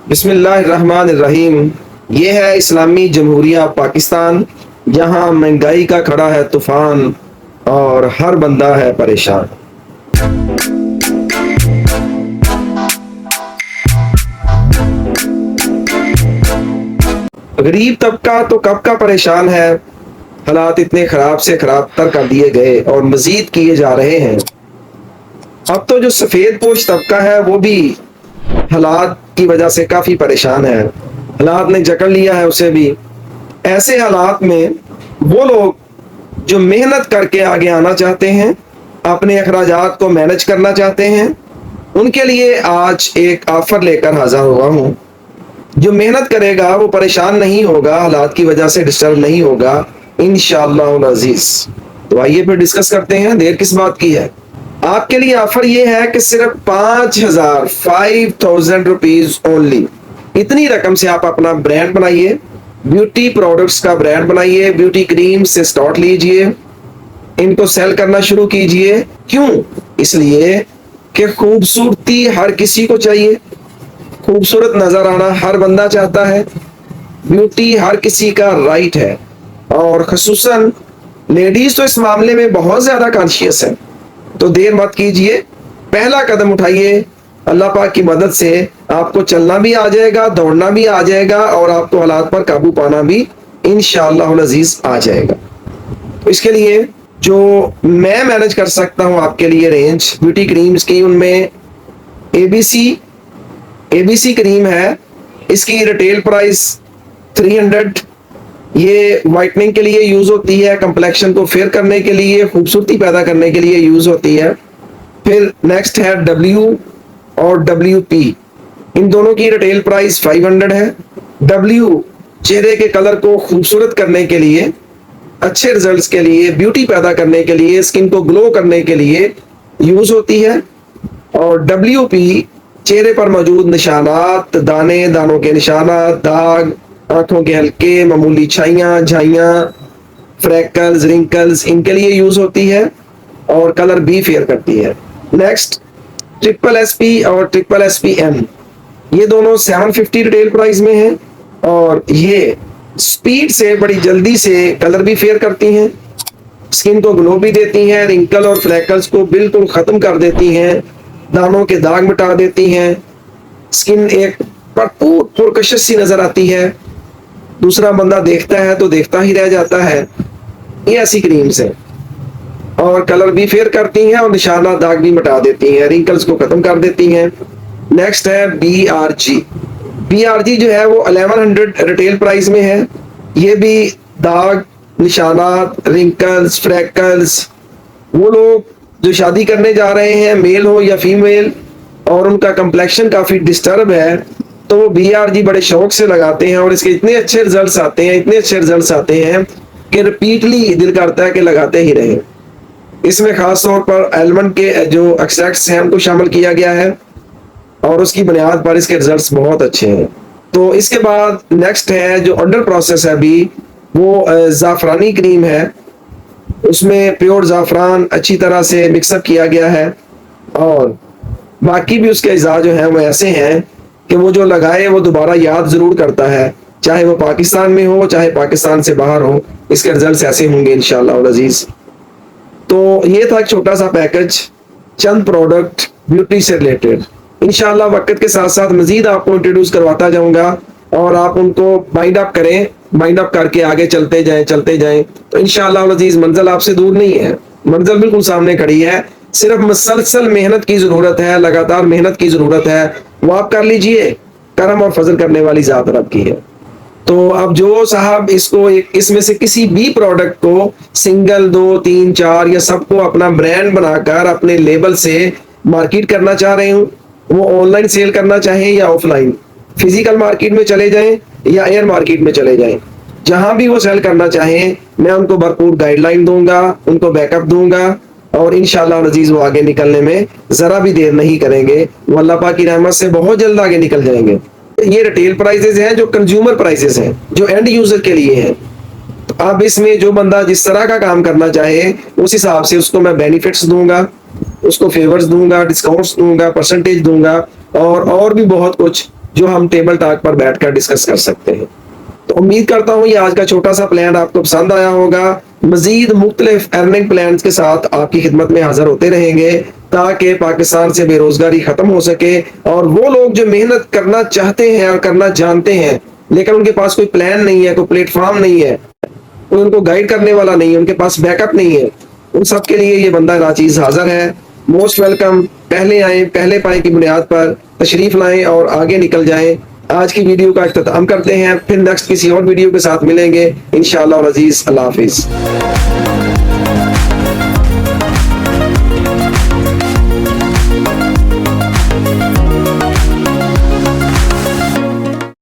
बिस्मिल्लाहिर्रहमानिर्रहीम। ये है इस्लामी जमहूरिया पाकिस्तान, जहाँ महंगाई का खड़ा है तूफान और हर बंदा है परेशान। गरीब तबका तो कब का परेशान है। हालात इतने खराब से खराब तर कर दिए गए और मजीद किए जा रहे हैं। अब तो जो सफेद पोश तबका है वो भी हालात की वजह से काफी परेशान है। हालात ने जकड़ लिया है उसे भी। ऐसे हालात में वो लोग जो मेहनत करके आगे आना चाहते हैं, अपने अखराजात को मैनेज करना चाहते हैं, उनके लिए आज एक ऑफर लेकर हाजिर हुआ हूँ। जो मेहनत करेगा वो परेशान नहीं होगा, हालात की वजह से डिस्टर्ब नहीं होगा इंशाअल्लाह अजीज। तो आइए फिर डिस्कस करते हैं, देर किस बात की है। आपके लिए ऑफर ये है कि सिर्फ 5000 रुपीज ओनली। इतनी रकम से आप अपना ब्रांड बनाइए, ब्यूटी प्रोडक्ट्स का ब्रांड बनाइए, ब्यूटी क्रीम से स्टार्ट लीजिए, इनको सेल करना शुरू कीजिए। क्यों? इसलिए कि खूबसूरती हर किसी को चाहिए, खूबसूरत नजर आना हर बंदा चाहता है, ब्यूटी हर किसी का राइट है और खसूसन लेडीज तो इस मामले में बहुत ज्यादा कॉन्शियस है। तो देर मत कीजिए, पहला कदम उठाइए। अल्लाह पाक की मदद से आपको चलना भी आ जाएगा, दौड़ना भी आ जाएगा और आपको हालात पर काबू पाना भी इंशाअल्लाह अजीज आ जाएगा। तो इसके लिए जो मैं मैनेज कर सकता हूँ आपके लिए रेंज ब्यूटी क्रीम्स की, उनमें एबीसी क्रीम है। इसकी रिटेल प्राइस 300। ये वाइटनिंग के लिए यूज होती है, कंप्लेक्शन को फेयर करने के लिए, खूबसूरती पैदा करने के लिए यूज होती है। फिर नेक्स्ट है W और WP। इन दोनों की रिटेल प्राइस 500 है। W चेहरे के कलर को खूबसूरत करने के लिए, अच्छे रिजल्ट्स के लिए, ब्यूटी पैदा करने के लिए, स्किन को ग्लो करने के लिए यूज होती है। और WP चेहरे पर मौजूद निशानात, दाने दानों के निशानात, दाग, आंखों के हल्के मामूली छाइयां झाइयां, फ्रैकल्स, रिंकल्स, इनके लिए यूज होती है और कलर भी फेयर करती है। नेक्स्ट SP और SPM, ये दोनों 750 रिटेल प्राइस में हैं और ये स्पीड से बड़ी जल्दी से कलर भी फेयर करती हैं, स्किन को ग्लो भी देती हैं, रिंकल और फ्रैकल्स को बिल्कुल खत्म कर देती हैं, दानों के दाग मिटा देती हैं, स्किन एक भरपूर पुरकशिश सी नजर आती है, दूसरा बंदा देखता है तो देखता ही रह जाता है। ये ऐसी क्रीम्स हैं और कलर भी फेयर करती हैं और निशाना दाग भी मिटा देती हैं, रिंकल्स को खत्म कर देती हैं। नेक्स्ट है BRG जो है वो 1100 रिटेल प्राइस में है। ये भी दाग, निशानात, रिंकल्स, फ्रैकल्स, वो लोग जो शादी करने जा रहे हैं, मेल हो या फीमेल, और उनका कंप्लेक्शन काफी डिस्टर्ब है, तो वो BRG बड़े शौक से लगाते हैं और इसके इतने अच्छे रिजल्ट्स आते हैं, इतने अच्छे रिजल्ट्स आते हैं कि रिपीटली दिल करता है कि लगाते ही रहे। इसमें खास तौर पर आलमंड के जो एक्सट्रैक्ट्स हैं उनको शामिल किया गया है और उसकी बुनियाद पर इसके रिजल्ट्स बहुत अच्छे हैं। तो इसके बाद नेक्स्ट है जो अंडर प्रोसेस है अभी, वो ज़ाफ़रानी क्रीम है। उसमें प्योर ज़ाफ़रान अच्छी तरह से मिक्सअप किया गया है और बाकी भी उसके अज़ा जो हैं वो ऐसे हैं कि वो जो लगाए वो दोबारा याद जरूर करता है, चाहे वो पाकिस्तान में हो चाहे पाकिस्तान से बाहर हो, इसके रिजल्ट्स ऐसे होंगे इंशाअल्लाह अजीज। तो ये था एक छोटा सा पैकेज, चंद प्रोडक्ट ब्यूटी से रिलेटेड। इंशाअल्लाह वक्त के साथ साथ मजीद आपको इंट्रोड्यूस करवाता जाऊंगा और आप उनको बाइंड अप करें, बाइंड अप करके आगे चलते जाएं। तो इंशाअल्लाह अजीज मंजिल आपसे दूर नहीं है, मंजिल बिल्कुल सामने खड़ी है। सिर्फ मुसलसल मेहनत की जरूरत है, लगातार मेहनत की जरूरत है, वो आप कर लीजिए। करम और फजल करने वाली जात रब की है। तो अब जो साहब इसको इसमें से किसी भी प्रोडक्ट को सिंगल, 2, 3, 4 या सबको अपना ब्रांड बनाकर अपने लेबल से मार्केट करना चाह रहे हूँ, वो ऑनलाइन सेल करना चाहें या ऑफलाइन, फिजिकल मार्केट में चले जाएं या एयर मार्केट में चले जाएं, जहां भी वो सेल करना चाहें, मैं उनको भरपूर गाइडलाइन दूंगा, उनको बैकअप दूंगा और इंशाअल्लाह अजीज वो आगे निकलने में जरा भी देर नहीं करेंगे। वो अल्लाह पाक की रहमत से बहुत जल्द आगे निकल जाएंगे। ये रिटेल प्राइसेस हैं, जो कंज्यूमर प्राइसेस हैं, जो एंड यूजर के लिए हैं। तो अब इसमें जो बंदा जिस तरह का काम करना चाहे उस हिसाब से उसको मैं बेनिफिट्स दूंगा, उसको फेवर्स दूंगा, डिस्काउंट्स दूंगा, परसेंटेज दूंगा और भी बहुत कुछ जो हम टेबल टॉक पर बैठकर डिस्कस कर सकते हैं। तो उम्मीद करता हूँ ये आज का छोटा सा प्लान आपको पसंद आया होगा। मजीद मुख्तलिफ अर्निंग प्लान के साथ आपकी खिदमत में हाजिर होते रहेंगे ताकि पाकिस्तान से बेरोजगारी खत्म हो सके और वो लोग जो मेहनत करना चाहते हैं और करना जानते हैं लेकिन उनके पास कोई प्लान नहीं है, कोई प्लेटफॉर्म नहीं है, कोई उनको गाइड करने वाला नहीं है, उनके पास बैकअप नहीं है, उन सब के लिए ये बंदा नाचीज हाजिर है। Most welcome. पहले आए पहले पाए की बुनियाद पर तशरीफ लाएं और आगे निकल जाएं। आज की वीडियो का इख्तिताम करते हैं, फिर नेक्स्ट किसी और वीडियो के साथ मिलेंगे इंशाअल्लाह अजीज। अल्लाह हाफिज।